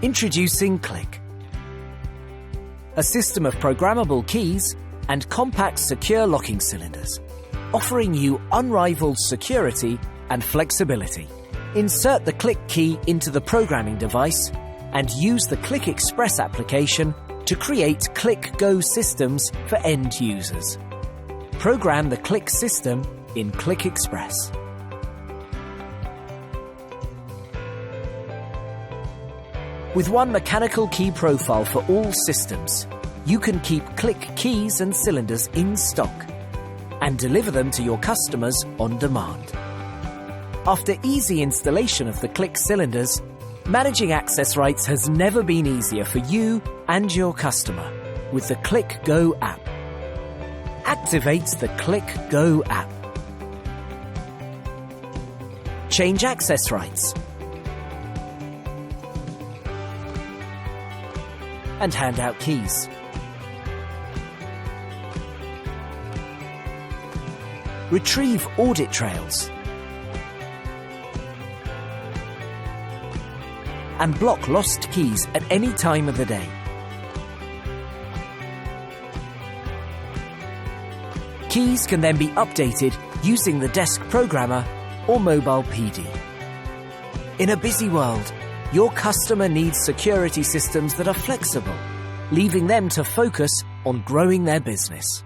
Introducing CLIQ, a system of programmable keys and compact secure locking cylinders, offering you unrivaled security and flexibility. Insert the CLIQ key into the programming device and use the CLIQ Express application to create CLIQ Go systems for end users. Program the CLIQ system in CLIQ Express. With one mechanical key profile for all systems, you can keep CLIQ keys and cylinders in stock and deliver them to your customers on demand. After easy installation of the CLIQ cylinders, managing access rights has never been easier for you and your customer with the CLIQ Go app. Activate the CLIQ Go app. Change access rights and hand out keys. Retrieve audit trails and block lost keys at any time of the day. Keys can then be updated using the desk programmer or mobile PD. In a busy world, your customer needs security systems that are flexible, leaving them to focus on growing their business.